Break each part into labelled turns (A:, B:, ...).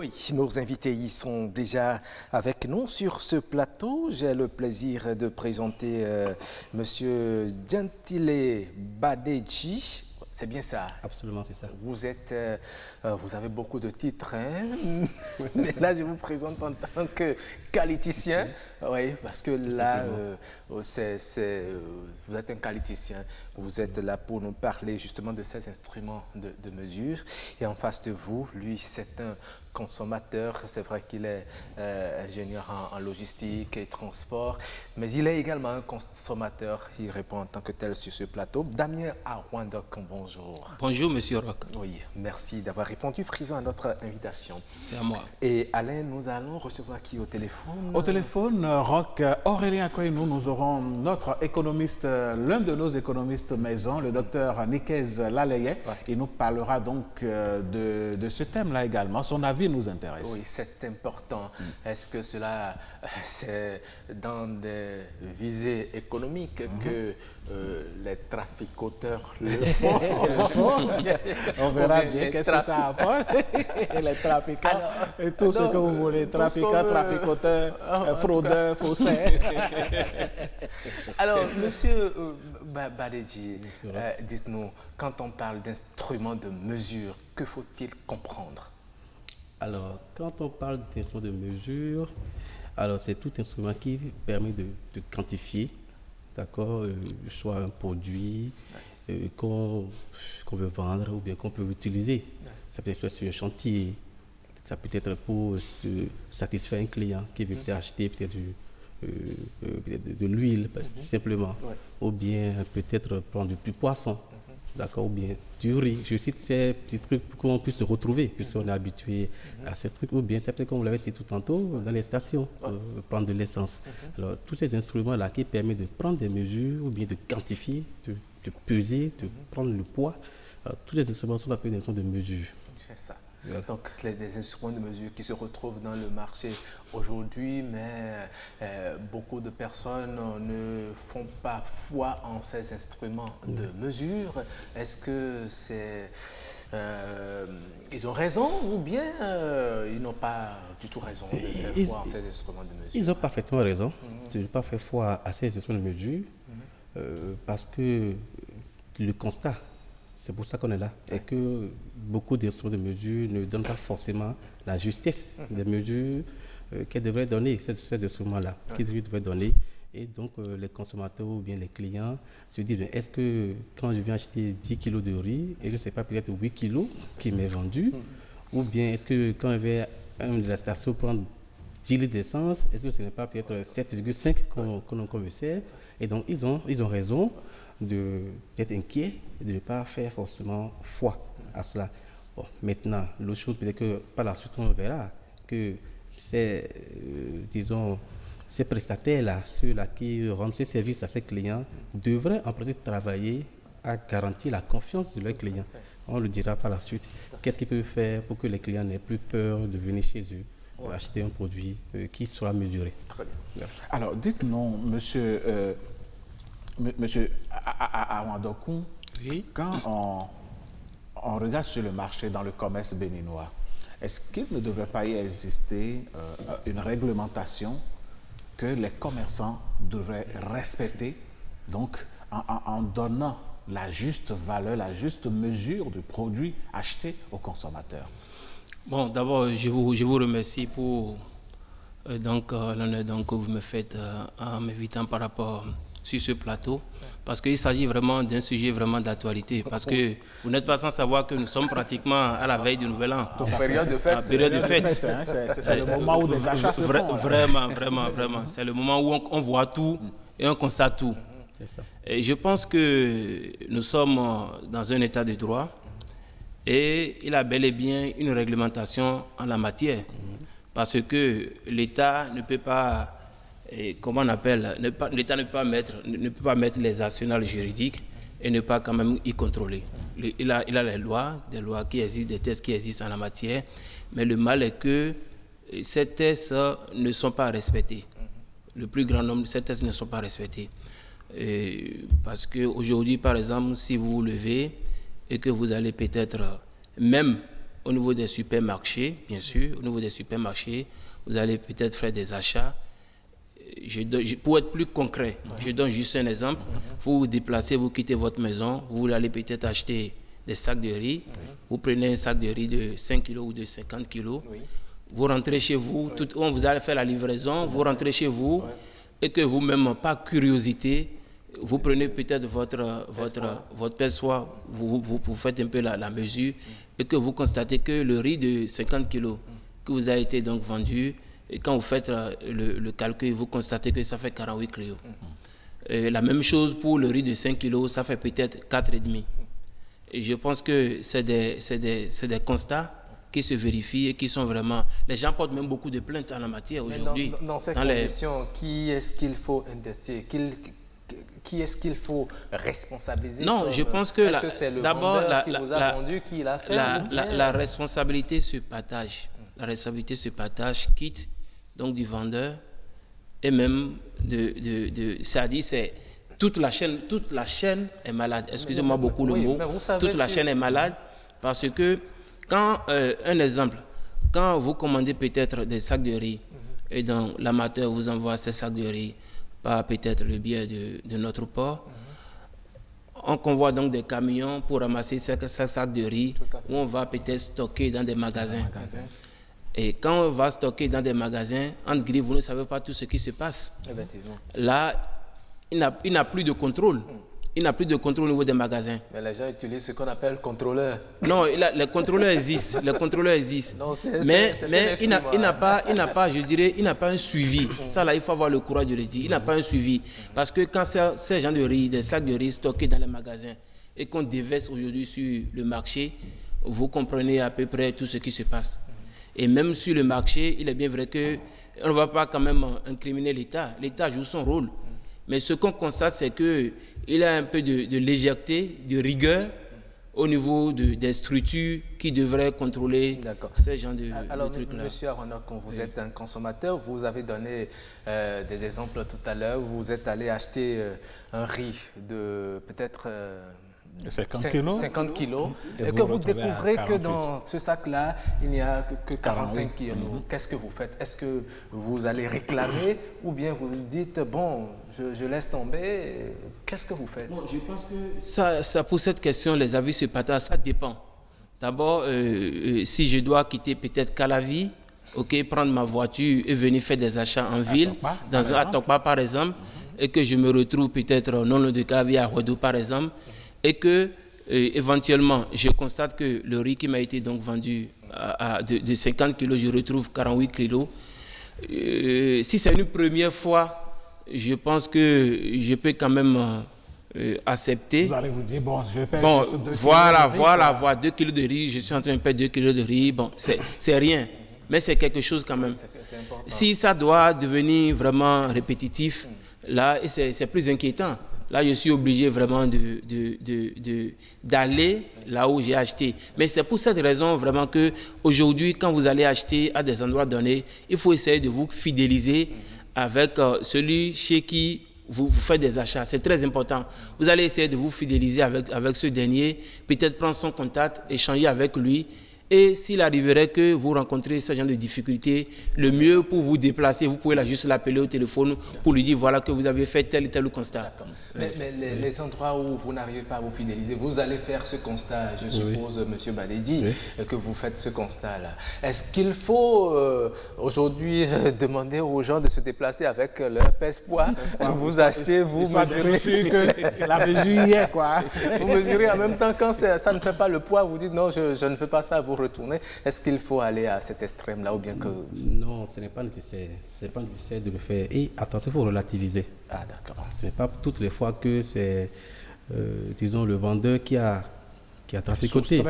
A: Oui, nos invités y sont déjà avec nous sur ce plateau. J'ai le plaisir de présenter Monsieur Gentile Badeji. C'est bien ça?
B: Absolument, c'est ça.
A: Vous avez beaucoup de titres, hein? Mais là, je vous présente en tant que qualiticien. Oui, parce que là, vous êtes un qualiticien. Vous êtes là pour nous parler justement de ces instruments de mesure. Et en face de vous, lui, c'est un consommateur. C'est vrai qu'il est ingénieur en logistique et transport, mais il est également un consommateur. Il répond en tant que tel sur ce plateau. Damien Arwandok, bonjour.
C: Bonjour, Monsieur Roch.
A: Oui, merci d'avoir répondu présent à notre invitation.
C: C'est à moi.
A: Et Alain, nous allons recevoir qui au téléphone?
D: Au téléphone, Roch, Aurélien Kouenou, nous aurons notre économiste, l'un de nos économistes maison, le docteur Nikez Laleye. Ouais. Il nous parlera donc de ce thème-là également. Son avis nous intéresse.
A: Oui, c'est important. Est-ce que cela, c'est dans des visées économiques que les traficoteurs le font?
D: On verra bien qu'est-ce que ça apporte. Les trafiquants, alors, et tout ce que vous voulez, trafiquants, trafficoteurs, fraudeurs, faussaires.
A: Alors, Monsieur Badeji, dites-nous, quand on parle d'instruments de mesure, que faut-il comprendre?
B: Alors, quand on parle d'instrument de mesure, alors c'est tout instrument qui permet de quantifier, d'accord, soit un produit qu'on veut vendre ou bien qu'on peut utiliser. Ça peut être sur un chantier, ça peut être pour satisfaire un client qui veut acheter peut-être de l'huile, tout simplement, ou bien peut-être prendre du poisson. D'accord, ou bien du riz. Je cite ces petits trucs pour qu'on puisse se retrouver, puisqu'on est habitué à ces trucs. Ou bien c'est peut-être comme vous l'avez dit tout tantôt, dans les stations, prendre de l'essence. Alors, tous ces instruments-là qui permettent de prendre des mesures, ou bien de quantifier, de peser, de prendre le poids. Alors, tous les instruments sont appelés des instruments de mesure.
A: C'est ça. Donc, des instruments de mesure qui se retrouvent dans le marché aujourd'hui, mais beaucoup de personnes ne font pas foi en ces instruments de mesure. Est-ce que c'est... ils ont raison ou bien ils n'ont pas du tout raison de faire foi en ces instruments de mesure?
B: Ils ont parfaitement raison de ne pas faire foi à ces instruments de mesure parce que le constat, c'est pour ça qu'on est là, et que beaucoup d'instruments de mesure ne donnent pas forcément la justesse des mesures qu'elles devraient donner, ces instruments-là, qu'ils devraient donner. Et donc, les consommateurs ou bien les clients se disent, est-ce que quand je viens acheter 10 kilos de riz, et je ne sais pas, peut-être 8 kilos qui m'est vendu, ou bien est-ce que quand je vais à une de la station prendre 10 litres d'essence, est-ce que ce n'est pas peut-être 7,5 qu'on me sert? Et donc, ils ont raison d'être inquiets et de ne pas faire forcément foi à cela. Bon, maintenant, l'autre chose, peut-être que par la suite, on verra que ces, ces prestataires-là, ceux-là qui rendent ces services à ces clients, devraient en principe travailler à garantir la confiance de leurs clients. On le dira par la suite. Qu'est-ce qu'ils peuvent faire pour que les clients n'aient plus peur de venir chez eux pour acheter un produit qui soit mesuré?
A: Très bien.
D: Alors, dites-nous, Monsieur Arwandokou, quand on regarde sur le marché dans le commerce béninois, est-ce qu'il ne devrait pas y exister une réglementation que les commerçants devraient respecter, donc en donnant la juste valeur, la juste mesure du produit acheté aux consommateurs?
C: Bon, d'abord, je vous remercie pour l'honneur que vous me faites en m'invitant par rapport sur ce plateau, parce qu'il s'agit vraiment d'un sujet vraiment d'actualité, parce que vous n'êtes pas sans savoir que nous sommes pratiquement à la veille du Nouvel An.
A: En période de fête.
C: Période de fête.
D: C'est le moment où les achats se font.
C: Vraiment. C'est le moment où on voit tout et on constate tout. Et je pense que nous sommes dans un état de droit et il a bel et bien une réglementation en la matière, parce que l'État ne peut pas... Et comment on appelle, l'État ne peut pas mettre les arsenals juridiques et ne pas quand même y contrôler. Il a des lois qui existent, des tests qui existent en la matière, mais le mal est que ces tests ne sont pas respectés. Le plus grand nombre de ces tests ne sont pas respectés. Parce qu'aujourd'hui, par exemple, si vous vous levez et que vous allez peut-être même au niveau des supermarchés, bien sûr. Au niveau des supermarchés, vous allez peut-être faire des achats. Pour être plus concret, je donne juste un exemple. Vous vous déplacez, vous quittez votre maison, vous allez peut-être acheter des sacs de riz. Vous prenez un sac de riz de 5 kg ou de 50 kg. Vous rentrez chez vous, vous allez faire la livraison, vous rentrez chez vous et que vous-même, par curiosité, vous prenez peut-être votre perçoit, vous faites un peu la mesure et que vous constatez que le riz de 50 kg que vous a été donc vendu, et quand vous faites le calcul, vous constatez que ça fait 48 kg. La même chose pour le riz de 5 kg, ça fait peut-être 4,5. Et je pense que c'est des constats qui se vérifient et qui sont vraiment... Les gens portent même beaucoup de plaintes en la matière aujourd'hui.
A: Dans ces conditions, qui est-ce qu'il faut indexer? Qui est-ce qu'il faut responsabiliser?
C: Non, je pense que
A: est-ce que c'est le vendeur qui vous a vendu, qui l'a fait?
C: La responsabilité se partage. La responsabilité se partage, quitte donc du vendeur et même ça dit c'est toute la chaîne est malade. Excusez-moi beaucoup le mot. Toute la chaîne est malade parce que quand un exemple, quand vous commandez peut-être des sacs de riz et donc l'amateur vous envoie ces sacs de riz par peut-être le biais de notre port, on convoie donc des camions pour ramasser ces sacs de riz où on va peut-être stocker dans des magasins. Et quand on va stocker dans des magasins, entre gris, vous ne savez pas tout ce qui se passe. Là, il n'a plus de contrôle. Il n'a plus de contrôle au niveau des magasins.
A: Mais les gens utilisent ce qu'on appelle contrôleur.
C: Non, les contrôleurs existent. Les contrôleurs existent. Non, mais il n'a pas, je dirais, il n'a pas un suivi. Ça, là, il faut avoir le courage de le dire. Il n'a pas un suivi. Parce que quand ces gens de riz, des sacs de riz stockés dans les magasins et qu'on déverse aujourd'hui sur le marché, vous comprenez à peu près tout ce qui se passe. Et même sur le marché, il est bien vrai qu'on ne va pas quand même incriminer l'État. L'État joue son rôle. Mais ce qu'on constate, c'est qu'il y a un peu de légèreté, de rigueur au niveau des structures qui devraient contrôler ces genres de trucs-là.
A: Monsieur Aronok, quand vous êtes un consommateur, vous avez donné des exemples tout à l'heure. Vous êtes allé acheter un riz de peut-être... 50 kilos, et que vous découvrez que dans ce sac-là, il n'y a que 45 kilos. Qu'est-ce que vous faites? Est-ce que vous allez réclamer ou bien vous dites, bon, je laisse tomber? Qu'est-ce que vous faites?
C: Bon, je pense que ça, pour cette question, les avis se partagent, ça dépend. D'abord, si je dois quitter peut-être Calavi, prendre ma voiture et venir faire des achats en ville, à Tokpa par exemple, et que je me retrouve peut-être non loin de Calavi à Rodou par exemple, et que éventuellement je constate que le riz qui m'a été donc vendu de 50 kg, je retrouve 48 kg. Si c'est une première fois, je pense que je peux quand même accepter.
D: Vous allez vous dire, bon, je paye juste 2
C: voilà, 2 kg de riz, je suis en train de payer 2 kg de riz, bon, c'est rien, mais c'est quelque chose quand même. Si ça doit devenir vraiment répétitif, là, c'est plus inquiétant. Là, je suis obligé vraiment d'aller là où j'ai acheté. Mais c'est pour cette raison vraiment qu'aujourd'hui, quand vous allez acheter à des endroits donnés, il faut essayer de vous fidéliser avec celui chez qui vous faites des achats. C'est très important. Vous allez essayer de vous fidéliser avec ce dernier, peut-être prendre son contact, échanger avec lui. Et s'il arriverait que vous rencontrez ce genre de difficultés, le mieux pour vous déplacer, vous pouvez juste l'appeler au téléphone pour lui dire voilà que vous avez fait tel et tel constat.
A: Mais les endroits où vous n'arrivez pas à vous fidéliser, vous allez faire ce constat, je suppose, M. Badedji, que vous faites ce constat-là. Est-ce qu'il faut aujourd'hui demander aux gens de se déplacer avec leur pèse-poids? Vous achetez, vous mesurez.
D: Que la mesure y est, quoi.
A: Vous mesurez en même temps, quand ça ne fait pas le poids, vous dites non, je ne fais pas ça, vous retournez. Est-ce qu'il faut aller à cet extrême-là ou bien que...
B: Non, ce n'est pas nécessaire. Ce n'est pas nécessaire de le faire. Et attention, il faut relativiser.
A: Ah, d'accord.
B: Ce n'est pas toutes les fois que c'est, disons, le vendeur qui a traficoté.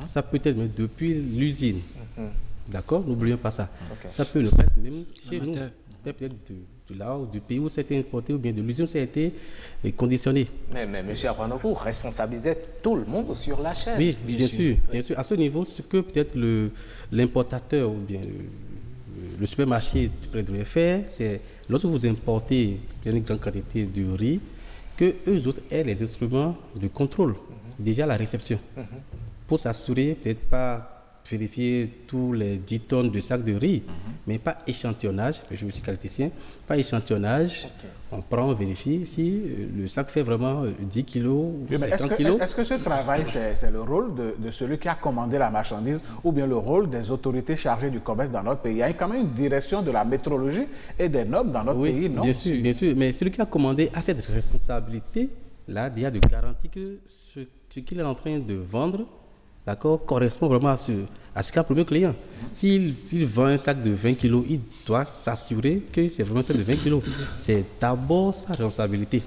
B: Ça peut être même depuis l'usine. D'accord? N'oublions pas ça. Ça peut le être même chez nous. Peut-être de là, du pays où c'était importé ou bien de l'usine où ça a été conditionné.
A: Mais M. Aronok, vous responsabilisez tout le monde sur la chaîne.
B: Oui, bien sûr. À ce niveau, ce que peut-être l'importateur ou bien le supermarché devrait faire, c'est lorsque vous importez une grande quantité de riz, que eux autres aient les instruments de contrôle, déjà la réception, pour s'assurer peut-être pas vérifier tous les 10 tonnes de sacs de riz, mais pas échantillonnage, je suis qualiticien, pas échantillonnage. On prend, on vérifie si le sac fait vraiment 10 kilos ou 50 kilos.
D: Est-ce que ce travail, c'est le rôle de celui qui a commandé la marchandise ou bien le rôle des autorités chargées du commerce dans notre pays? Il y a quand même une direction de la métrologie et des normes dans notre pays, non?
B: Bien sûr, mais celui qui a commandé a cette responsabilité-là, il y a de garantir que ce qu'il est en train de vendre, d'accord, correspond vraiment à ce qu'a promis le client. S'il vend un sac de 20 kilos, il doit s'assurer que c'est vraiment un sac de 20 kilos. C'est d'abord sa responsabilité.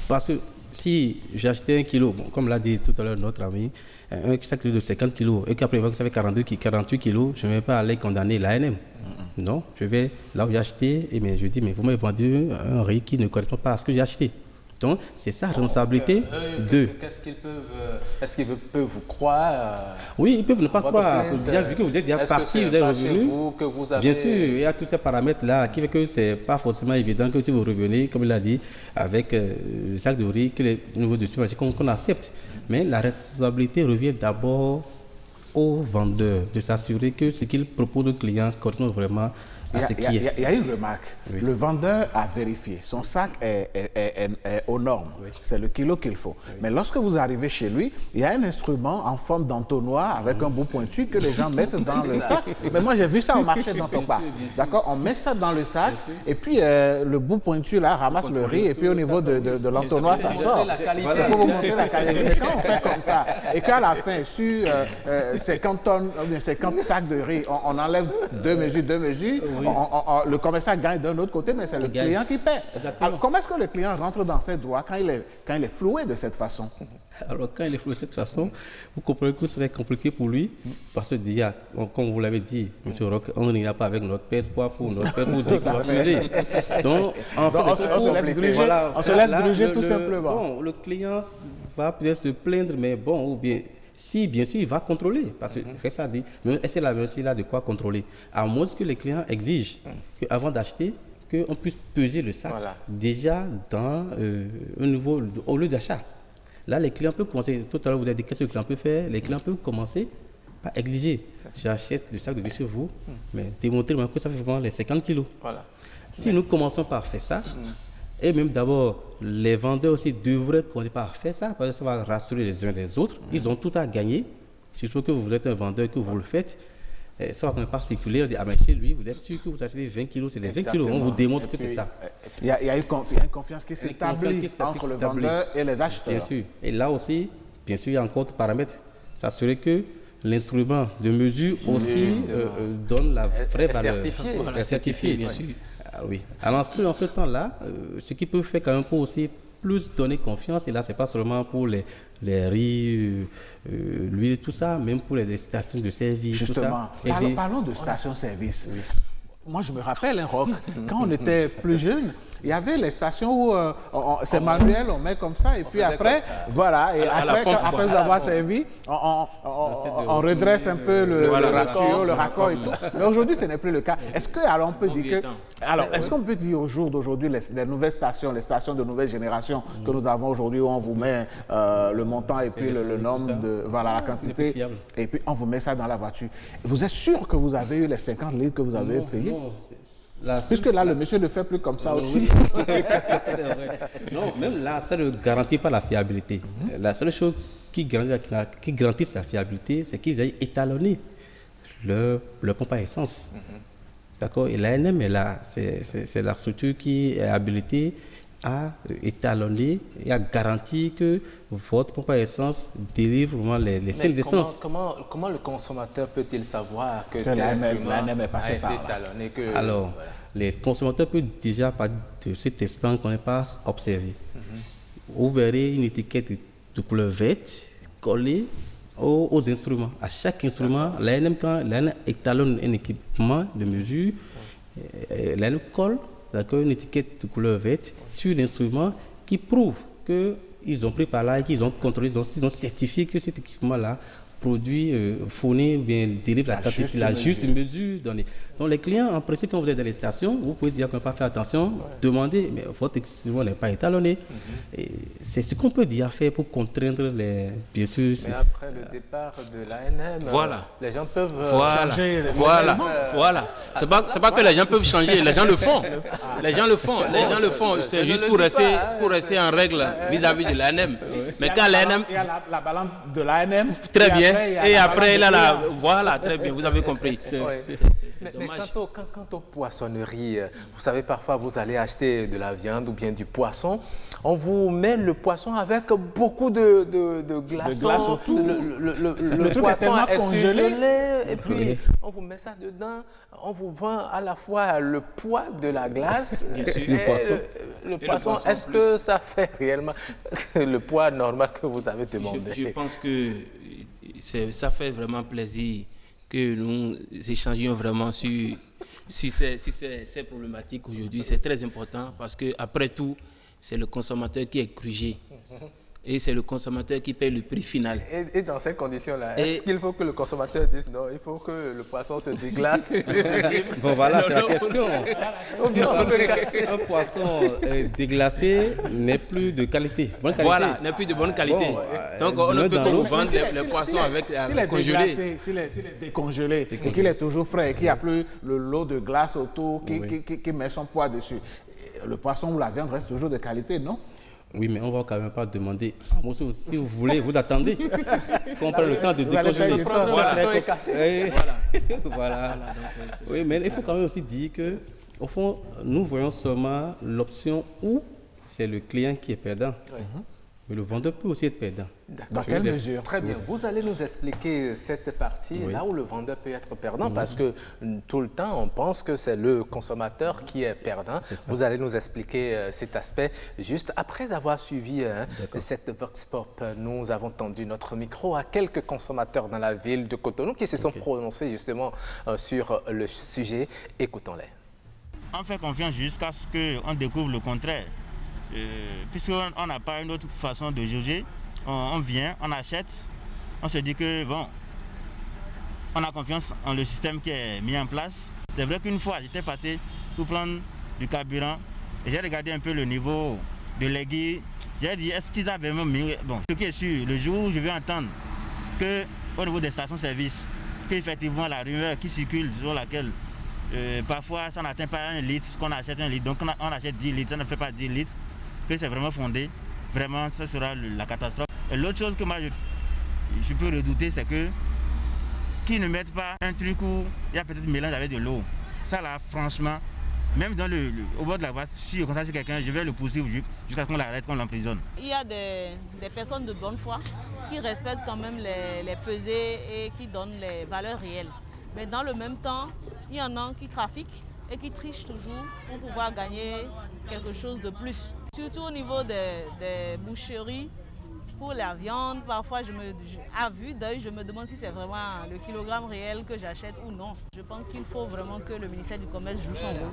B: Parce que si j'achetais 1 kilo, bon, comme l'a dit tout à l'heure notre ami, un sac de 50 kilos, et qu'après ça fait 48 kilos, je ne vais pas aller condamner l'ANM. Non, je vais là où j'ai acheté, et je dis, mais vous m'avez vendu un riz qui ne correspond pas à ce que j'ai acheté. Donc, c'est sa responsabilité de...
A: Est-ce qu'ils peuvent vous croire?
B: Oui, ils peuvent ne pas croire. Déjà, vu que vous êtes déjà parti, vous êtes revenu. Bien sûr, il y a tous ces paramètres-là qui fait que ce n'est pas forcément évident que si vous revenez, comme il a dit, avec le sac de riz, que le niveau de supermarché qu'on accepte. Mais la responsabilité revient d'abord au vendeur de s'assurer que ce qu'il propose au client correspond vraiment à ce qui est.
D: Il y a une remarque. Oui. Le vendeur a vérifié. Son sac est aux normes. Oui. C'est le kilo qu'il faut. Oui. Mais lorsque vous arrivez chez lui, il y a un instrument en forme d'entonnoir avec un bout pointu que les gens mettent dans le sac. Mais moi, j'ai vu ça au marché dans Topa. D'accord? On met ça dans le sac et puis le bout pointu là ramasse le riz et puis au niveau de l'entonnoir, ça sort. C'est pour vous montrer la qualité. Mais quand on fait comme ça et qu'à la fin, sur 50 tonnes, 50 sacs de riz, on enlève deux mesures, le commerçant gagne d'un autre côté, mais c'est le client qui paie. Alors, comment est-ce que le client rentre dans ses droits quand il est floué de cette façon?
B: Alors, quand il est floué de cette façon, vous comprenez que ce serait compliqué pour lui, parce que déjà, comme vous l'avez dit, M. Roch, on n'ira pas avec notre père espoir pour notre père pour dire qu'on va fuser. Donc, en fait,
D: on se laisse gruger tout simplement.
B: Bon, le client va peut-être se plaindre, mais bon, ou bien... Si, bien sûr, il va contrôler, parce que ça dit, mais est-ce qu'il a aussi là de quoi contrôler? À moins que les clients exigent qu'avant d'acheter, qu'on puisse peser le sac déjà dans un niveau, au lieu d'achat. Là, les clients peuvent commencer, tout à l'heure vous avez dit qu'est-ce que le client peut faire, les clients peuvent commencer par exiger, j'achète le sac de riz chez vous, mais démontrer que ça fait vraiment les 50 kilos. Voilà. Si nous commençons par faire ça, et même d'abord, les vendeurs aussi devraient commencer par faire ça, parce que ça va rassurer les uns les autres. Ils ont tout à gagner. Si je suppose que vous êtes un vendeur, que vous le faites, ça va pas circuler. On dit, ah mais chez lui, vous êtes sûr que vous achetez 20 kilos, c'est les 20 kilos. On vous démontre que c'est ça.
D: Il y a une confiance qui s'établit entre le vendeur et les acheteurs.
B: Bien sûr. Et là aussi, bien sûr, il y a encore d'autres paramètres. S'assurer que l'instrument de mesure aussi donne la vraie valeur.
C: Certifié, bien sûr.
B: Ah oui. Alors, en ce temps-là, ce qui peut faire quand même pour aussi plus donner confiance, et là, ce n'est pas seulement pour les riz, l'huile, tout ça, même pour les stations de service.
D: Justement,
B: tout ça.
D: Parlons de stations-service. Oui. Moi, je me rappelle, Roch, quand on était plus jeune, il y avait les stations où c'est manuel, on met comme ça, et puis après, voilà, et après avoir servi, on redresse un peu le raccord et tout. Mais aujourd'hui, ce n'est plus le cas. Est-ce que, alors, on peut dire que, alors, est-ce qu'on peut dire au jour d'aujourd'hui, les nouvelles stations, les stations de nouvelle génération que nous avons aujourd'hui, où on vous met le montant et puis le nombre de, voilà, la quantité, et puis on vous met ça dans la voiture. Vous êtes sûr que vous avez eu les 50 litres que vous avez payés? Puisque là, le monsieur ne fait plus comme ça au-dessus.
B: Non, même là, ça ne garantit pas la fiabilité. La seule chose qui garantit la fiabilité, c'est qu'ils aient étalonné leur pompe à essence. D'accord? Et l'ANM est là. C'est la structure qui est habilitée à étalonner et à garantir que votre pompe à essence délivre vraiment les sels d'essence.
A: Comment le consommateur peut-il savoir que
D: l'ANM est passé par
A: étalonné
B: Alors, les consommateurs peuvent déjà, par de ce testant qu'on n'est pas observé, vous verrez une étiquette de couleur verte collée aux instruments. À chaque instrument, l'ANM, quand l'ANM étalonne un équipement de mesure, l'ANM colle une étiquette de couleur verte sur l'instrument qui prouve qu'ils ont pris par là et qu'ils ont contrôlé, ils ont certifié que cet équipement-là produit fournit, bien délivre la quantité, la juste mesure donnée. Donc les clients, en principe, quand vous êtes dans les stations, vous pouvez dire qu'on n'a pas fait attention, demandez, mais votre expression n'est pas étalonnée. C'est ce qu'on peut dire à faire pour contraindre les, bien sûr.
A: Mais après le départ de l'ANM, les gens peuvent changer.
C: Voilà. C'est pas que les gens peuvent changer, les gens le font. Les gens le font. C'est juste pour rester en règle vis-à-vis de l'ANM. Mais quand l'ANM...
D: Il y a la balance de l'ANM.
C: Très bien. Et après, il y a la... Voilà, très bien, vous avez compris.
A: Mais quant aux poissonneries, vous savez, parfois vous allez acheter de la viande ou bien du poisson, on vous met le poisson avec beaucoup de glaçons.
D: De glace autour.
A: Le truc est tellement congelé. Et puis, on vous met ça dedans. On vous vend à la fois le poids de la glace et le poisson. Est-ce que ça fait réellement le poids normal que vous avez demandé?
C: Je pense que ça fait vraiment plaisir que nous échangions vraiment sur ces problématiques aujourd'hui. C'est très important parce qu'après tout, c'est le consommateur qui est grugé. Et c'est le consommateur qui paye le prix final.
A: Et dans ces conditions-là, est-ce qu'il faut que le consommateur dise non, il faut que le poisson se déglace?
B: Bon, voilà, c'est la question. Un poisson déglacé n'est plus de qualité.
C: Voilà, n'est plus de bonne qualité. Donc, on ne peut pas vous vendre les poissons avec congelés.
D: S'il est décongelé et qu'il est toujours frais et qu'il n'y a plus le lot de glace autour qui met son poids dessus, le poisson ou la viande reste toujours de qualité, non?
B: Oui, mais on ne va quand même pas demander. Si vous voulez, vous attendez qu'on prenne le temps de décongeler. Voilà. Oui, mais il faut quand même aussi dire que, au fond, nous voyons seulement l'option où c'est le client qui est perdant. Mais le vendeur peut aussi être perdant.
A: Dans quelle mesure? Très bien. Vous allez nous expliquer cette partie, là où le vendeur peut être perdant, parce que tout le temps, on pense que c'est le consommateur qui est perdant. Vous allez nous expliquer cet aspect juste après avoir suivi cette Vox Pop. Nous avons tendu notre micro à quelques consommateurs dans la ville de Cotonou qui se sont prononcés justement sur le sujet. Écoutons-les.
E: On fait confiance jusqu'à ce qu'on découvre le contraire. Puisqu'on n'a pas une autre façon de juger, on vient, on achète, on se dit que bon, on a confiance en le système qui est mis en place. C'est vrai qu'une fois, j'étais passé pour prendre du carburant et j'ai regardé un peu le niveau de l'aiguille. J'ai dit, est-ce qu'ils avaient même mis... Bon, ce qui est sûr, le jour où je vais entendre qu'au niveau des stations-service, qu'effectivement la rumeur qui circule sur laquelle parfois ça n'atteint pas 1 litre, qu'on achète 1 litre, donc on achète 10 litres, ça ne fait pas 10 litres, que c'est vraiment fondé, vraiment ça sera la catastrophe. Et l'autre chose que moi je peux redouter, c'est que qu'ils ne mettent pas un truc où il y a peut-être mélange avec de l'eau. Ça là, franchement, même au bord de la voie, si je constate quelqu'un, je vais le poursuivre jusqu'à ce qu'on l'arrête, qu'on l'emprisonne.
F: Il y a des personnes de bonne foi qui respectent quand même les pesées et qui donnent les valeurs réelles. Mais dans le même temps, il y en a qui trafiquent et qui trichent toujours pour pouvoir gagner quelque chose de plus. Surtout au niveau des boucheries, pour la viande, parfois à vue d'œil, je me demande si c'est vraiment le kilogramme réel que j'achète ou non. Je pense qu'il faut vraiment que le ministère du Commerce joue son rôle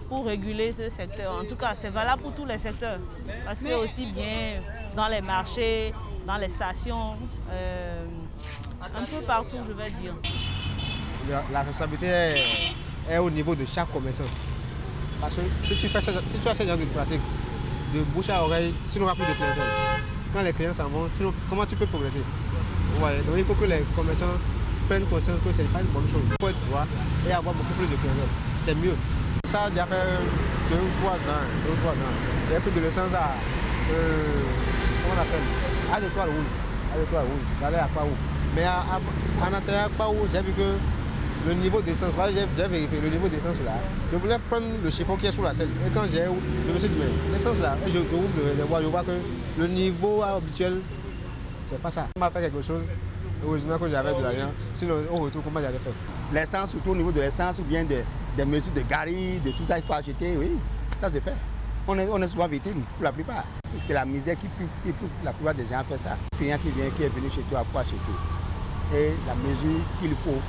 F: pour réguler ce secteur. En tout cas, c'est valable pour tous les secteurs. Parce que aussi bien dans les marchés, dans les stations, un peu partout, je vais dire.
G: La responsabilité est au niveau de chaque commerçant. Parce que si tu as ce genre de pratique, de bouche à oreille, tu n'auras plus de clientèle. Quand les clients s'en vont, comment tu peux progresser? Ouais, donc il faut que les commerçants prennent conscience que ce n'est pas une bonne chose. Il faut être droit et avoir beaucoup plus de clientèle. C'est mieux. Ça a déjà fait 2 ou 3 ans. J'ai pris de l'essence à, comment on appelle, à l'étoile rouge. J'allais à Paou. Mais en attendant à Paou, j'ai vu que le niveau d'essence, j'ai vérifié le niveau d'essence là. Je voulais prendre le chiffon qui est sous la selle. Et quand je me suis dit, mais l'essence là, je ouvre le réservoir, je vois que le niveau habituel, c'est pas ça. On m'a fait quelque chose, heureusement que j'avais de l'argent, sinon au retour, comment j'allais faire?
H: L'essence, surtout au niveau de l'essence, ou bien des mesures de garis, de tout ça, il faut acheter, oui, ça se fait. On est souvent victime pour la plupart. C'est la misère qui pousse la plupart des gens à faire ça. Le client qui est venu chez toi pour acheter. Et la mesure qu'il faut,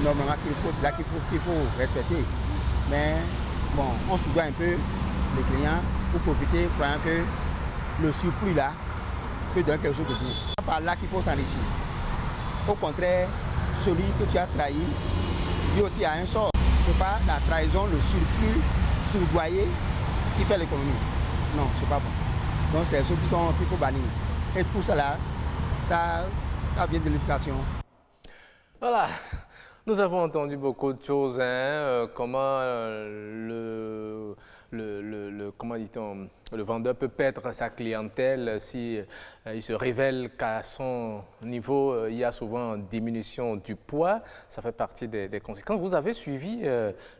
H: normalement c'est ça qu'il faut respecter. Mais bon, on soudoie un peu les clients pour profiter, croyant que le surplus là peut donner quelque chose de bien. C'est par là qu'il faut s'enrichir. Au contraire, celui que tu as trahi, lui aussi a un sort. Ce n'est pas la trahison, le surplus surgoyé qui fait l'économie. Non, ce n'est pas bon. Donc c'est ceux qu'il faut bannir. Et tout ça là, ça vient de l'éducation.
A: Voilà. Nous avons entendu beaucoup de choses, comment comment dit-on, le vendeur peut perdre sa clientèle si il se révèle qu'à son niveau, il y a souvent une diminution du poids. Ça fait partie des conséquences. Vous avez suivi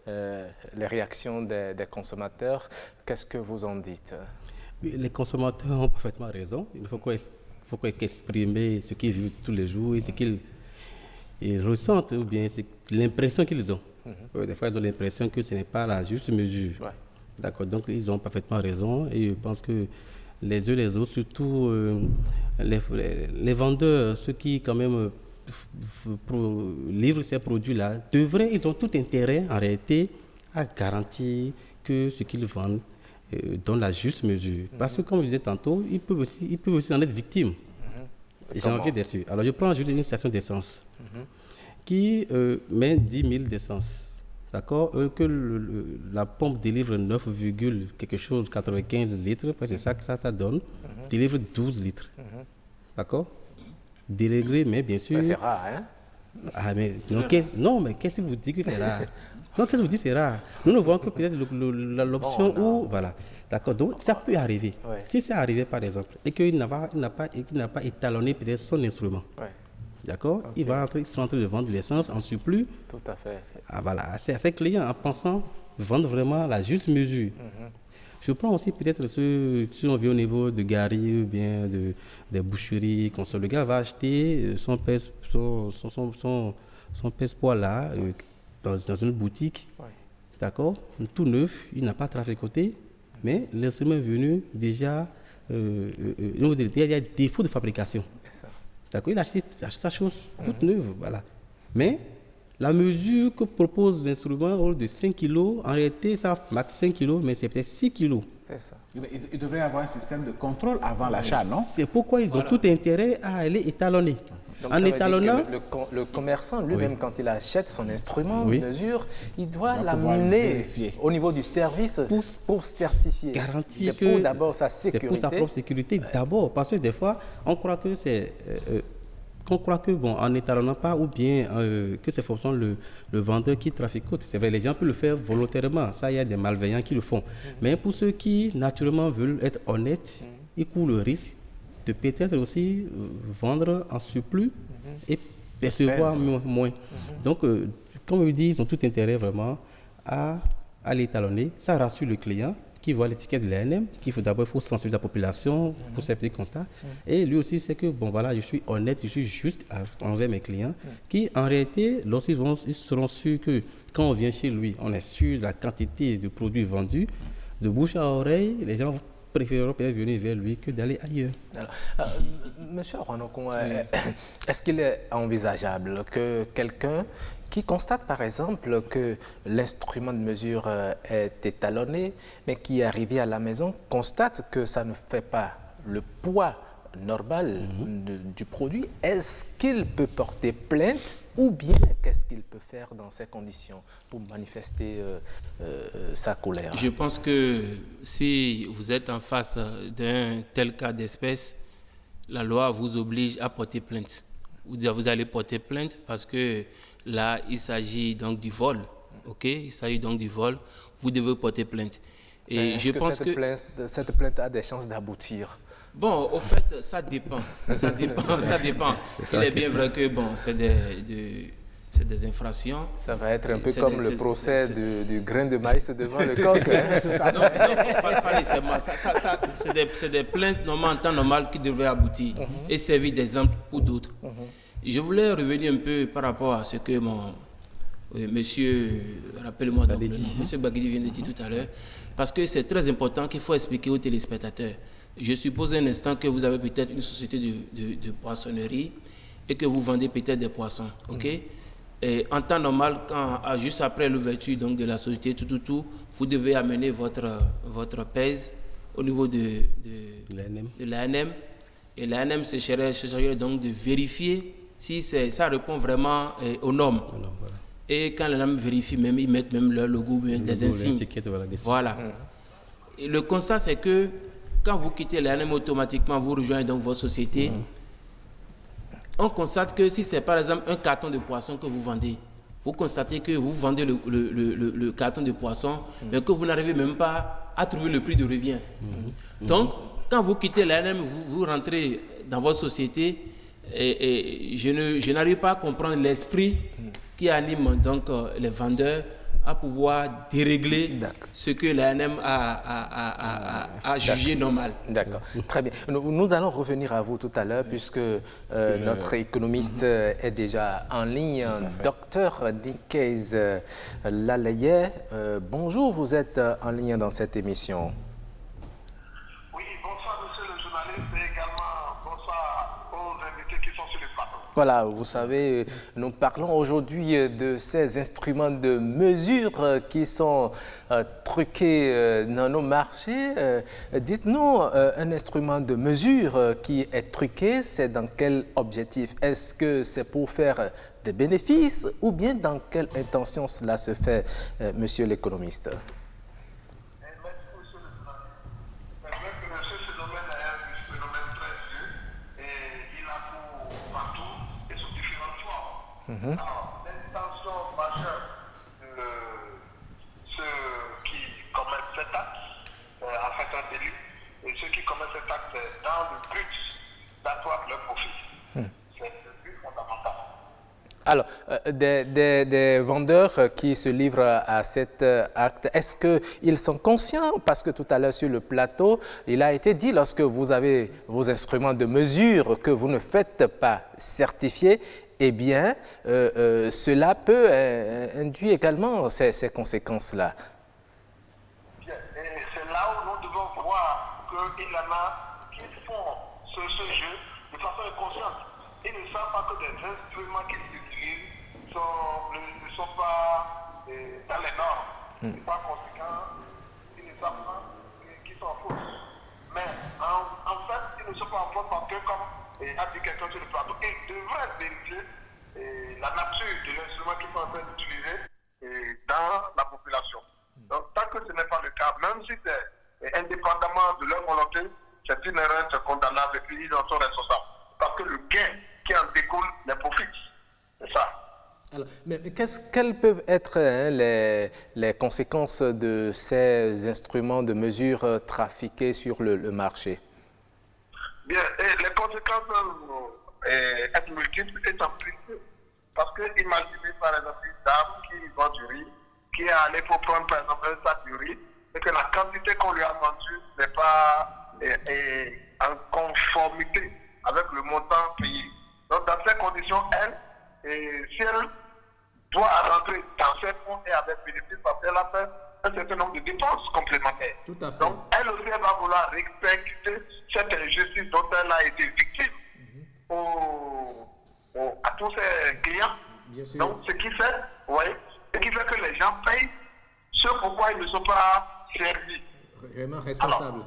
A: les réactions des consommateurs. Qu'est-ce que vous en dites?
B: Les consommateurs ont parfaitement raison. Il faut qu'exprimer ce qu'ils vivent tous les jours et ce qu'ils ressentent, ou bien c'est l'impression qu'ils ont. Des fois, ils ont l'impression que ce n'est pas la juste mesure. Ouais. D'accord, donc ils ont parfaitement raison et je pense que les uns les autres, surtout les vendeurs, ceux qui quand même livrent ces produits-là, ils ont tout intérêt en réalité à garantir que ce qu'ils vendent donne la juste mesure. Parce que comme je disais tantôt, ils peuvent aussi en être victimes. J'en viens dessus. Alors je prends juste une station d'essence qui met 10 000 d'essence. D'accord, que la pompe délivre 9, quelque chose, 95 litres, c'est ça que ça donne, délivre 12 litres. D'accord, délégré, mais bien sûr.
A: C'est rare, hein?
B: Ah, mais non, mais qu'est-ce que vous dites que c'est rare? Non, qu'est-ce que vous dites c'est rare? Nous ne voyons que peut-être l'option où, voilà. D'accord, donc ça peut arriver. Ouais. Si c'est arrivé par exemple, et qu'il n'a pas étalonné peut-être son instrument. Ouais. D'accord, okay. Ils sont en train de vendre de l'essence en surplus.
A: Tout à fait.
B: Ah, voilà, c'est à ses clients en pensant vendre vraiment la juste mesure. Je prends aussi peut-être si on vient au niveau de Gary ou bien des boucheries, le gars va acheter son pèse-poids là dans une boutique, ouais. D'accord, tout neuf, il n'a pas traficoté, mais l'instrument est venu déjà, il y a des défauts de fabrication. D'accord, il a acheté sa chose toute neuve, voilà. Mais la mesure que propose l'instrument, au lieu de 5 kg, en réalité, ça max 5 kg, mais c'est peut-être 6 kg.
D: C'est ça. Il devrait y avoir un système de contrôle avant l'achat, non? C'est
B: pourquoi ils ont tout intérêt à aller étalonner.
A: Donc, en étalonnant, le commerçant lui-même, quand il achète son instrument de mesure, il doit l'amener au niveau du service pour certifier.
B: Garantir
A: c'est pour d'abord sa sécurité.
B: C'est pour sa propre sécurité d'abord, parce que des fois, on croit que c'est... en n'étalonnant pas ou bien que c'est forcément le vendeur qui traficote. C'est vrai, les gens peuvent le faire volontairement. Ça, il y a des malveillants qui le font. Mais pour ceux qui, naturellement, veulent être honnêtes, ils courent le risque de peut-être aussi vendre en surplus et percevoir moins. Donc, comme je dis, ils ont tout intérêt vraiment à l'étalonner. Ça rassure le client qui voit l'étiquette de l'ANM, qu'il faut d'abord sensibiliser la population pour ces petits constats. Et lui aussi, c'est que, bon voilà, je suis honnête, je suis juste envers mes clients, qui en réalité, ils seront sûrs que quand on vient chez lui, on est sûr de la quantité de produits vendus, de bouche à oreille, les gens préféreront peut-être venir vers lui que d'aller ailleurs.
A: Alors, Monsieur Aronokon, est-ce qu'il est envisageable que quelqu'un qui constate par exemple que l'instrument de mesure est étalonné, mais qui est arrivé à la maison, constate que ça ne fait pas le poids normal du produit, est-ce qu'il peut porter plainte ou bien qu'est-ce qu'il peut faire dans ces conditions pour manifester sa colère?
C: Je pense que si vous êtes en face d'un tel cas d'espèce, la loi vous oblige à porter plainte. Vous allez porter plainte parce que là, il s'agit donc du vol. Ok, il s'agit donc du vol. Vous devez porter plainte.
A: Et je pense que cette plainte a des chances d'aboutir.
C: Bon, au fait, ça dépend. Ça dépend. Il est bien vrai que bon, c'est des infractions.
A: Ça va être un peu comme le procès du grain de maïs devant le coq.
C: Non, pas nécessairement. C'est des plaintes normales en temps normal qui devraient aboutir et servir d'exemple pour d'autres. Je voulais revenir un peu par rapport à ce que monsieur, rappelle-moi donc le nom, monsieur Baguidi vient de dire tout à l'heure, parce que c'est très important qu'il faut expliquer aux téléspectateurs. Je suppose un instant que vous avez peut-être une société de poissonnerie et que vous vendez peut-être des poissons, ok? Et en temps normal, juste après l'ouverture donc, de la société, vous devez amener votre pèse au niveau de l'ANM. Et l'ANM se chargerait donc de vérifier si ça répond vraiment aux normes.
B: Voilà.
C: Et quand les normes vérifient, même, ils mettent même leur logo, des insignes. Voilà. Et le constat, c'est que quand vous quittez l'ANM, automatiquement, vous rejoignez donc votre société. On constate que si c'est par exemple un carton de poisson que vous vendez, vous constatez que vous vendez le carton de poisson, mais que vous n'arrivez même pas à trouver le prix de revient. Donc, quand vous quittez l'ANM, vous rentrez dans votre société, et je n'arrive pas à comprendre l'esprit qui anime donc les vendeurs à pouvoir dérégler ce que l'ANM a jugé normal.
A: D'accord, très bien. Nous allons revenir à vous tout à l'heure puisque notre économiste est déjà en ligne. Docteur Dinkez Lalaye, bonjour, vous êtes en ligne dans cette émission.
I: Oui, bonsoir monsieur le journaliste et également bonsoir aux invités qui sont sur le plateau.
A: Voilà, vous savez, nous parlons aujourd'hui de ces instruments de mesure qui sont truqués dans nos marchés. Dites-nous, un instrument de mesure qui est truqué, c'est dans quel objectif? Est-ce que c'est pour faire des bénéfices ou bien dans quelle intention cela se fait, monsieur l'économiste?
I: Alors, l'intention majeure de ceux qui commettent cet acte, en fait un délit, et ceux qui commettent cet acte, c'est dans le but d'accroître leur profit. C'est le but fondamental.
A: Alors, des vendeurs qui se livrent à cet acte, est-ce qu'ils sont conscients? Parce que tout à l'heure sur le plateau, il a été dit, lorsque vous avez vos instruments de mesure que vous ne faites pas certifier, eh bien, cela peut induire également ces conséquences-là.
I: Bien, et c'est là où nous devons voir qu'il y en a qui font ce jeu de façon inconsciente. Ils ne savent pas que des instruments qu'ils utilisent ne sont pas dans les normes. Et par conséquent, ils ne savent pas qu'ils sont en faute. Mais en fait, ils ne sont pas en faute parce que, comme a dit quelqu'un sur le plateau, ils devraient vérifier la nature de l'instrument qu'ils sont en train d'utiliser dans la population. Donc, tant que ce n'est pas le cas, même si c'est indépendamment de leur volonté, c'est une erreur, c'est condamnable et puis ils en sont responsables. Parce que le gain qui en découle les profite. C'est ça.
A: Alors, mais quelles peuvent être les conséquences de ces instruments de mesure trafiqués sur le marché?
I: Bien, et les conséquences peuvent être multiples et amplifiées. Parce que imaginez par exemple une dame qui vend du riz, qui est allée pour prendre par exemple un sac de riz, et que la quantité qu'on lui a vendue n'est pas en conformité avec le montant payé. Donc dans ces conditions, si elle doit rentrer dans ses fonds et avec bénéfice, parce qu'elle a fait un certain nombre de dépenses complémentaires.
A: Tout à fait.
I: Donc elle aussi elle va vouloir répercuter cette injustice dont elle a été victime à tous ses clients.
A: Bien sûr.
I: Donc ce qui fait que les gens payent ce pourquoi ils ne sont pas servis.
A: Vraiment responsable.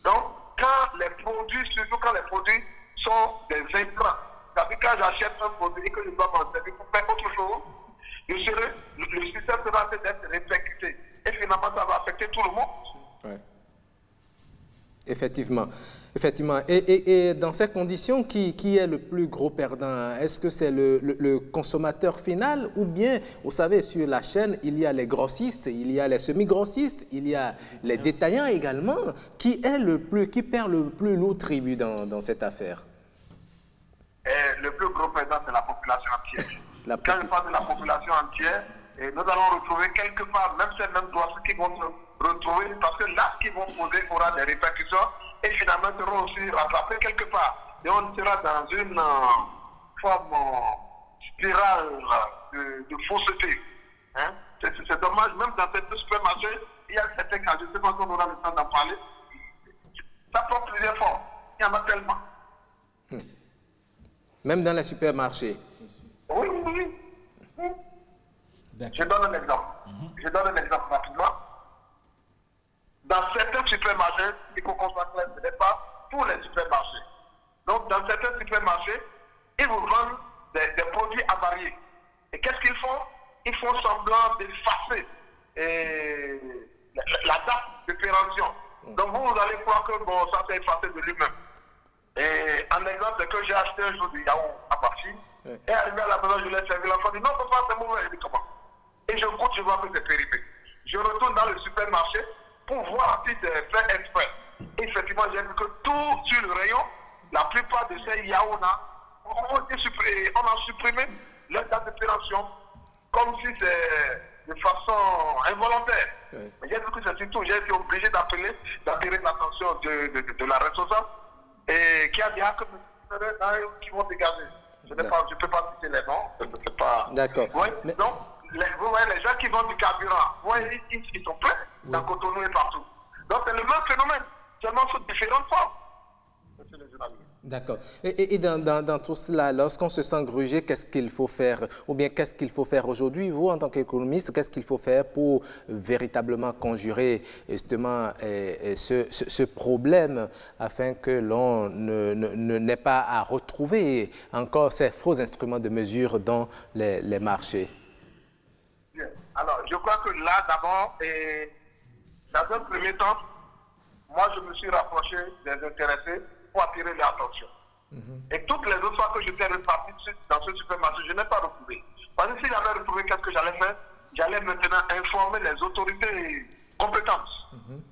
I: Donc quand les produits, surtout quand les produits sont des intrants, c'est-à-dire quand j'achète un produit et que je dois m'en servir pour faire autre chose, le système sera d'être répercuté. Et finalement, ça va affecter tout le monde.
A: Ouais. Effectivement. Et dans ces conditions, qui est le plus gros perdant? Est-ce que c'est le consommateur final ou bien, vous savez, sur la chaîne, il y a les grossistes, il y a les semi-grossistes, il y a les détaillants également. Qui perd le plus lourd tribut dans cette affaire?
I: Et le plus gros perdant, c'est la population entière. Quand je parle de la population entière, nous allons retrouver quelque part, même ces mêmes grossistes qui vont se retrouver, parce que l'acte qu'ils vont poser aura des répercussions et finalement seront aussi rattrapés quelque part. Et on sera dans une forme spirale de fausseté. Hein? C'est dommage, même dans ces supermarchés, il y a certains cas, je ne sais pas si on aura le temps d'en parler, ça prend plusieurs formes. Il y en a tellement.
A: Même dans les supermarchés?
I: Oui. Je donne un exemple. Rapidement. Dans certains supermarchés, il faut qu'on soit clair, ce n'est pas tous les supermarchés. Donc, dans certains supermarchés, ils vous vendent des produits avariés. Et qu'est-ce qu'ils font? Ils font semblant d'effacer la date de péremption. Donc vous allez croire que bon, ça s'est effacé de lui-même. Et un exemple, c'est que j'ai acheté un jour du yaourt à ma fille. Et arrivé à la maison, je l'ai servi. L'enfant dit non, papa, c'est mauvais. Je dis comment? Et je goûte, je vois que c'est périmé. Je retourne dans le supermarché pour voir si c'est fait exprès. Et effectivement, j'ai vu que tout sur le rayon, la plupart de ces yaourts-là, on a supprimé leur date de péremption comme si c'est de façon involontaire. Mais j'ai vu que c'est surtout, j'ai été obligé d'attirer l'attention de la responsable et qui a dit qui vont dégager. Je ne peux pas citer les noms.
A: D'accord.
I: Mais... Donc, vous voyez, les gens qui vendent du carburant, vous voyez, ils sont pleins dans Cotonou et partout. Donc, c'est le même phénomène, seulement sous différentes formes.
A: D'accord. Et dans tout cela, lorsqu'on se sent grugé, qu'est-ce qu'il faut faire? Ou bien qu'est-ce qu'il faut faire aujourd'hui? Vous, en tant qu'économiste, qu'est-ce qu'il faut faire pour véritablement conjurer justement ce problème afin que l'on n'ait pas à retrouver encore ces faux instruments de mesure dans les marchés?
I: Bien. Alors, je crois que là, d'abord, dans un premier temps, moi, je me suis rapproché des intéressés pour attirer leur attention. Et toutes les autres fois que j'étais reparti dans ce supermarché, je n'ai pas retrouvé. Parce que si j'avais retrouvé, qu'est-ce que j'allais faire? J'allais maintenant informer les autorités compétentes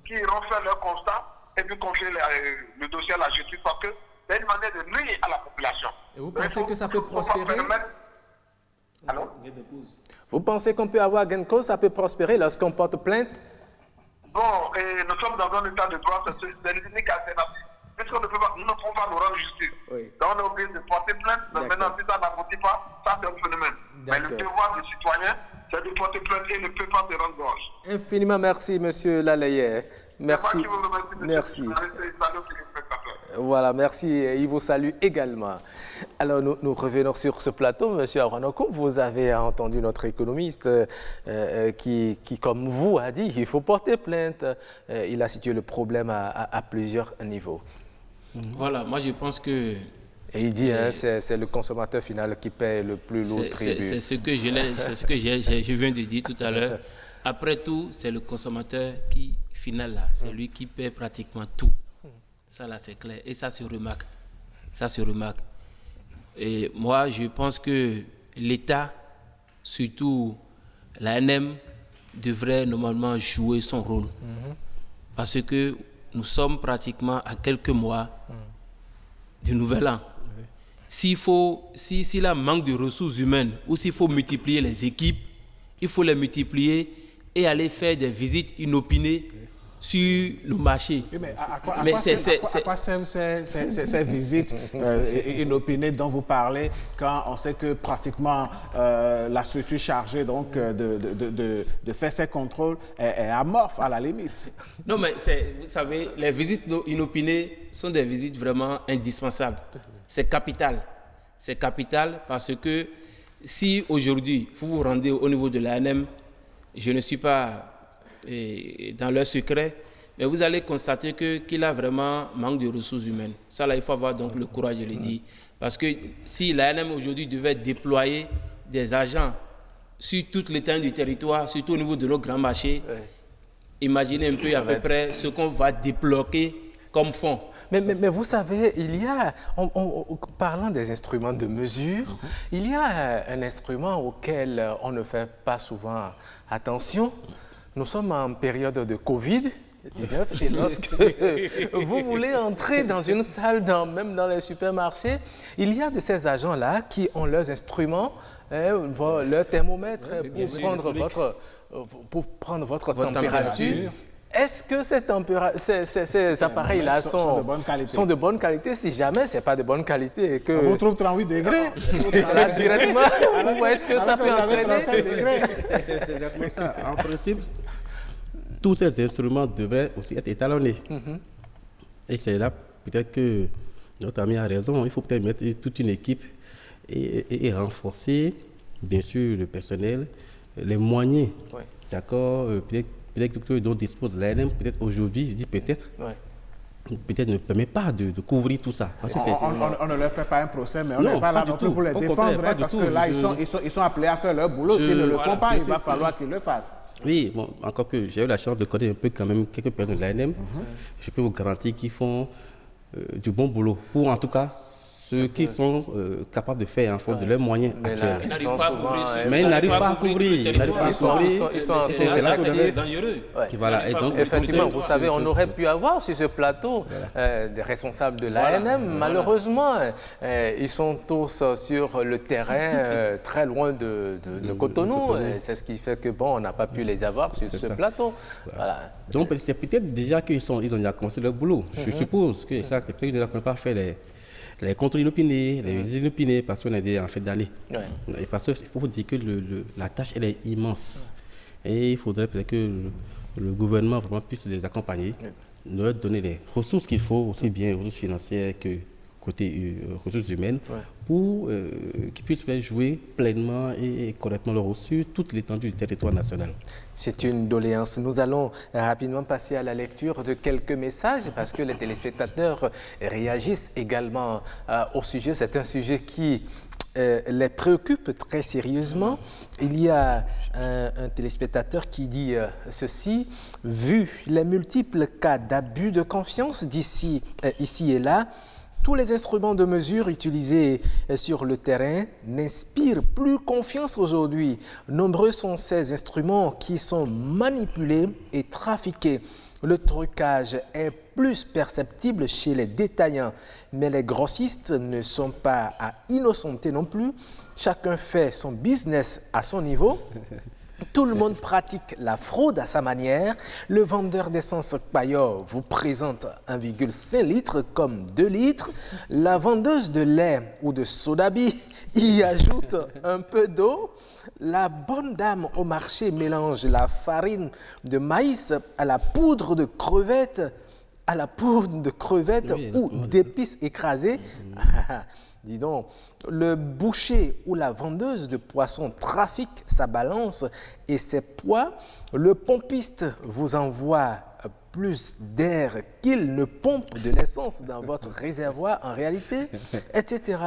I: qui iront faire leur constat et puis confier le dossier à la justice parce que c'est une manière de nuire à la population.
A: Et vous pensez que ça peut prospérer?
I: Allô?
A: Vous pensez qu'on peut avoir gain de cause, ça peut prospérer lorsqu'on porte plainte?
I: Bon, et nous sommes dans un état de droit, c'est l'unique alternative. Puisqu'on ne peut pas, nous ne pouvons pas nous rendre justice.
A: Oui.
I: Donc on est obligé de porter plainte, mais maintenant si ça n'aboutit pas, ça c'est un phénomène. Mais le devoir du citoyen, c'est de porter plainte et ne peut pas se rendre gorge.
A: Infiniment merci, monsieur Lalaye. Merci.
I: C'est moi qui vous remercie,
A: merci.
I: Merci.
A: Voilà, merci. Il vous salue également. Alors, nous revenons sur ce plateau, monsieur Aronokou. Vous avez entendu notre économiste qui, comme vous, a dit qu'il faut porter plainte. Il a situé le problème à plusieurs niveaux.
C: Voilà, moi je pense que...
A: Et il dit c'est le consommateur final qui paie le plus lourd tribut.
C: C'est ce que je viens de dire tout à l'heure. Après tout, c'est le consommateur final là, c'est lui qui paie pratiquement tout. Ça là c'est clair et ça se remarque. Ça se remarque. Et moi je pense que l'État, surtout l'ANM, devrait normalement jouer son rôle. Parce que nous sommes pratiquement à quelques mois du nouvel an. S'il a manque de ressources humaines ou s'il faut multiplier les équipes, il faut les multiplier et aller faire des visites inopinées sur le marché.
D: Oui, mais à quoi servent ces visites inopinées dont vous parlez quand on sait que pratiquement la structure chargée donc, de faire ces contrôles est amorphe à la limite?
C: Non, mais vous savez, les visites inopinées sont des visites vraiment indispensables. C'est capital. C'est capital parce que si aujourd'hui vous vous rendez au niveau de l'ANM, je ne suis pas dans leur secret, mais vous allez constater qu'il a vraiment manque de ressources humaines. Ça là, il faut avoir donc le courage de le dire. Parce que si l'ANM aujourd'hui devait déployer des agents sur toute l'étendue du territoire, surtout au niveau de nos grands marchés, imaginez un peu à peu près ce qu'on va débloquer comme fonds.
A: Mais vous savez, il y a, parlant des instruments de mesure, il y a un instrument auquel on ne fait pas souvent attention. Nous sommes en période de Covid-19 et lorsque vous voulez entrer dans une salle, même dans les supermarchés, il y a de ces agents-là qui ont leurs instruments, leur thermomètre pour prendre votre température. Est-ce que ces appareils-là sont de bonne qualité? Si jamais ce n'est pas de bonne qualité, que
D: on vous trouve 38 degrés
A: directement, ou est-ce que ça peut entraîner?
B: C'est exactement ça. En principe, tous ces instruments devraient aussi être étalonnés. Et c'est là peut-être que notre ami a raison. Il faut peut-être mettre toute une équipe et renforcer, bien sûr, le personnel, les moyens. D'accord, peut-être que dont dispose l'ANM, peut-être aujourd'hui, je dis peut-être, peut-être ne permet pas de couvrir tout ça. Parce que
D: on ne leur fait pas un procès, mais on n'est pas là non plus pour les défendre, parce que là, ils sont appelés à faire leur boulot. S'ils ne le font pas, il va falloir qu'ils le fassent.
B: Oui, bon, encore que j'ai eu la chance de connaître un peu quand même quelques personnes de l'ANM, je peux vous garantir qu'ils font du bon boulot, pour en tout cas ceux qui sont capables de faire en fonction de leurs moyens actuels. Mais ils n'arrivent pas à couvrir.
A: C'est là que
C: dangereux.
B: Voilà. Et donc,
A: effectivement, vous savez, on aurait pu avoir sur ce plateau des responsables de l'ANM. Malheureusement, ils sont tous sur le terrain, très loin de Cotonou. C'est ce qui fait que on n'a pas pu les avoir sur ce plateau. Voilà.
B: Donc, c'est peut-être déjà qu'ils ont déjà commencé leur boulot. Je suppose que ça, peut-être qu'ils n'ont pas fait les contrôles inopinés, les inopinés, parce qu'on est en fin d'année. Et parce qu'il faut dire que la tâche, elle est immense. Et il faudrait peut-être que le gouvernement vraiment puisse les accompagner, leur donner les ressources qu'il faut, aussi bien ressources financières que côté ressources humaines, pour qu'ils puissent jouer pleinement et correctement leur rôle sur toute l'étendue du territoire national.
A: C'est une doléance. Nous allons rapidement passer à la lecture de quelques messages parce que les téléspectateurs réagissent également au sujet. C'est un sujet qui les préoccupe très sérieusement. Il y a un téléspectateur qui dit ceci: vu les multiples cas d'abus de confiance ici et là, tous les instruments de mesure utilisés sur le terrain n'inspirent plus confiance aujourd'hui. Nombreux sont ces instruments qui sont manipulés et trafiqués. Le trucage est plus perceptible chez les détaillants, mais les grossistes ne sont pas à innocenter non plus. Chacun fait son business à son niveau. Tout le monde pratique la fraude à sa manière. Le vendeur d'essence Payor vous présente 1,5 litre comme 2 litres. La vendeuse de lait ou de sodabi y ajoute un peu d'eau. La bonne dame au marché mélange la farine de maïs à la poudre de crevettes, ou d'épices écrasées. Dis donc, le boucher ou la vendeuse de poissons trafique sa balance et ses poids. Le pompiste vous envoie plus d'air qu'il ne pompe de l'essence dans votre réservoir en réalité, etc.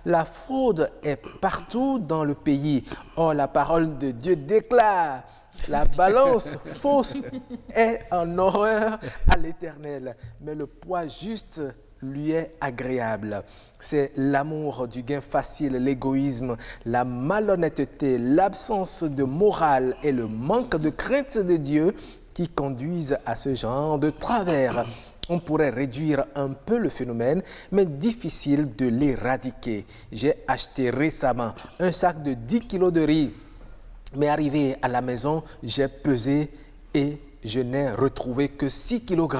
A: La fraude est partout dans le pays. Or, la parole de Dieu déclare: la balance fausse est en horreur à l'Éternel, mais le poids juste lui est agréable. C'est l'amour du gain facile, l'égoïsme, la malhonnêteté, l'absence de morale et le manque de crainte de Dieu qui conduisent à ce genre de travers. On pourrait réduire un peu le phénomène, mais difficile de l'éradiquer. J'ai acheté récemment un sac de 10 kilos de riz, mais arrivé à la maison, j'ai pesé et je n'ai retrouvé que 6 kg.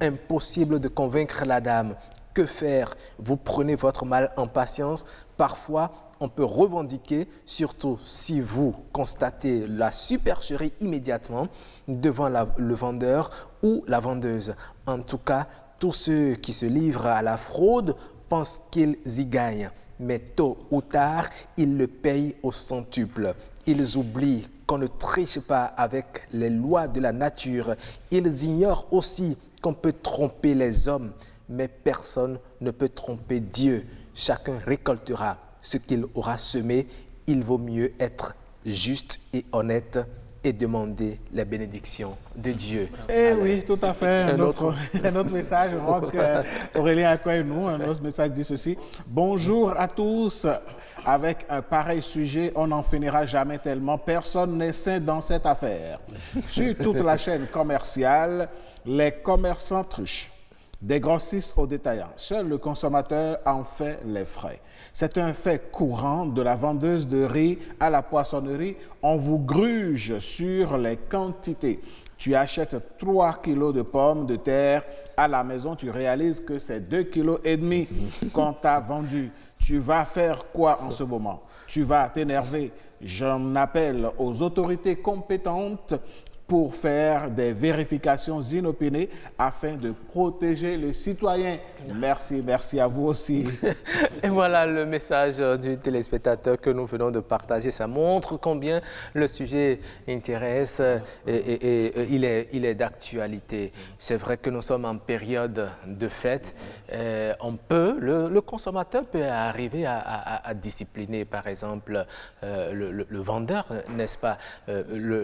A: Impossible de convaincre la dame. Que faire? Vous prenez votre mal en patience. Parfois, on peut revendiquer, surtout si vous constatez la supercherie immédiatement devant le vendeur ou la vendeuse. En tout cas, tous ceux qui se livrent à la fraude pensent qu'ils y gagnent. Mais tôt ou tard, ils le payent au centuple. Ils oublient qu'on ne triche pas avec les lois de la nature. Ils ignorent aussi qu'on peut tromper les hommes, mais personne ne peut tromper Dieu. Chacun récoltera ce qu'il aura semé. Il vaut mieux être juste et honnête et demander les bénédictions de Dieu.
D: Eh oui, tout à fait. Un autre message, Aurélien Accoy-nous, un autre message dit ceci: bonjour à tous. Avec un pareil sujet, on n'en finira jamais tellement. Personne n'est sain dans cette affaire. Sur toute la chaîne commerciale, les commerçants trichent. Des grossistes aux détaillants. Seul le consommateur en fait les frais. C'est un fait courant de la vendeuse de riz à la poissonnerie. On vous gruge sur les quantités. Tu achètes 3 kilos de pommes de terre à la maison, tu réalises que c'est 2,5 kg qu'on t'a vendu. Tu vas faire quoi en ce moment? Tu vas t'énerver. J'en appelle aux autorités compétentes pour faire des vérifications inopinées afin de protéger le citoyen. Merci à vous aussi.
A: Et voilà le message du téléspectateur que nous venons de partager. Ça montre combien le sujet intéresse et il est d'actualité. C'est vrai que nous sommes en période de fête. Le consommateur peut arriver à discipliner, par exemple, le vendeur, n'est-ce pas,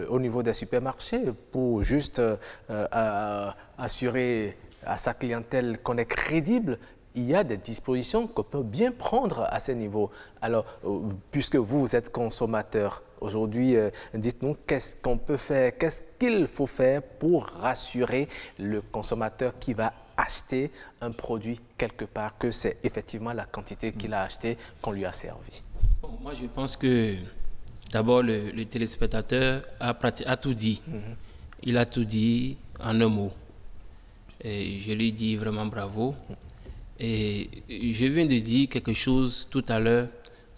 A: au niveau des supermarchés, pour juste assurer à sa clientèle qu'on est crédible. Il y a des dispositions qu'on peut bien prendre à ce niveau. Alors, puisque vous êtes consommateur, aujourd'hui, dites-nous qu'est-ce qu'on peut faire, qu'est-ce qu'il faut faire pour rassurer le consommateur qui va acheter un produit quelque part, que c'est effectivement la quantité qu'il a acheté qu'on lui a servi.
C: Bon, moi, je pense que d'abord, le téléspectateur a tout dit. Il a tout dit en un mot. Et je lui dis vraiment bravo. Et je viens de dire quelque chose tout à l'heure,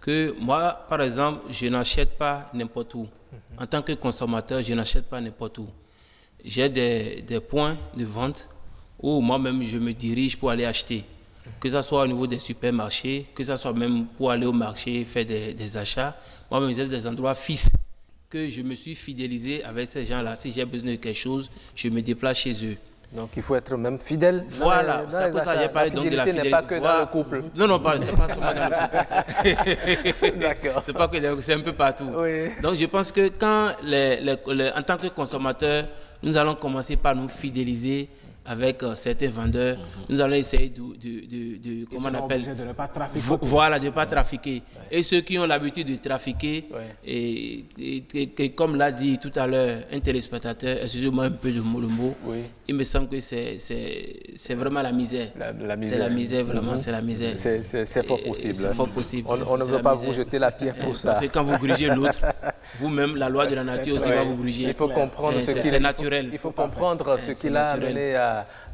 C: que moi, par exemple, je n'achète pas n'importe où. En tant que consommateur, je n'achète pas n'importe où. J'ai des points de vente où moi-même, je me dirige pour aller acheter. Que ce soit au niveau des supermarchés, que ce soit même pour aller au marché, faire des achats. Moi-même, j'ai des endroits fixes que je me suis fidélisé avec ces gens-là. Si j'ai besoin de quelque chose, je me déplace chez eux.
A: Donc, il faut être même fidèle.
C: Voilà, c'est pour ça que j'ai parlé donc de la fidélité.
A: N'est pas que dans le couple.
C: Non, c'est pas seulement dans le couple.
A: D'accord.
C: C'est pas que c'est un peu partout. Oui. Donc, je pense que quand, en tant que consommateur, nous allons commencer par nous fidéliser avec certains vendeurs, nous allons essayer de comment on appelle,
D: de ne pas trafiquer.
C: Voilà, de ne pas trafiquer. Et ceux qui ont l'habitude de trafiquer, et comme l'a dit tout à l'heure un téléspectateur, excusez-moi un peu le mot, il me semble que c'est vraiment la misère.
A: La misère.
C: C'est la misère, vraiment, c'est la misère.
A: C'est fort possible.
C: C'est fort possible.
A: On ne veut pas vous jeter la pierre pour ça.
C: Parce que quand vous grugez l'autre, vous-même, la loi de la nature aussi va vous gruger.
A: Il faut comprendre ce qu'il
C: c'est naturel.
A: Il faut comprendre ce qu'il a amené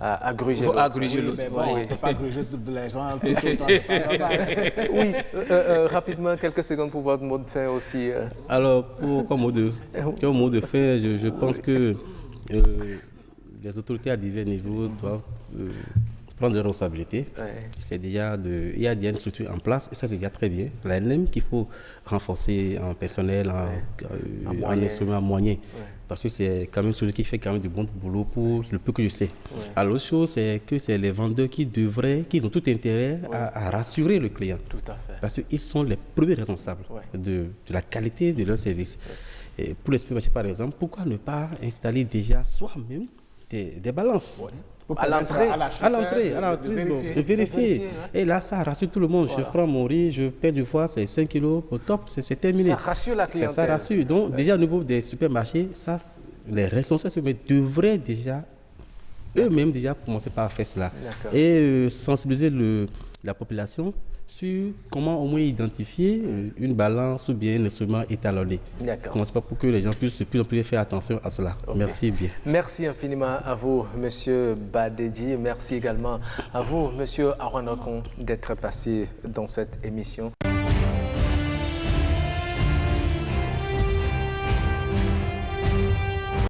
A: à gruger l'autre.
C: À gruger l'autre.
D: On ne peut pas gruger toutes les gens tout le temps.
A: Oui, rapidement, quelques secondes pour votre mot de fin aussi.
B: Alors, comme mot de fin, je pense que les autorités à divers niveaux doivent prendre des responsabilités. Il y a déjà une structure en place et ça c'est déjà très bien. L'ANM qu'il faut renforcer en personnel, en instruments, en moyens. Parce que c'est quand même celui qui fait quand même du bon boulot pour le peu que je sais. Alors, l'autre chose, c'est que c'est les vendeurs qui ont tout intérêt à rassurer le client.
A: Tout à fait.
B: Parce qu'ils sont les premiers responsables de la qualité de leur service. Et pour les supermarchés, par exemple, pourquoi ne pas installer déjà soi-même des balances
A: à l'entrée,
B: de vérifier. Et là, ça rassure tout le monde. Voilà. Je prends mon riz, je paie du fois, c'est 5 kilos, au top, c'est terminé.
A: Ça rassure la clientèle.
B: Ça rassure. Donc, déjà au niveau des supermarchés, les responsables devraient déjà, eux-mêmes, commencer par faire cela. Et sensibiliser la population sur comment au moins identifier une balance ou bien un instrument étalonné. Commence pas pour que les gens puissent de plus en plus faire attention à cela. Merci bien.
A: Merci infiniment à vous, Monsieur Badedji. Merci également à vous, Monsieur Awanokon, d'être passé dans cette émission.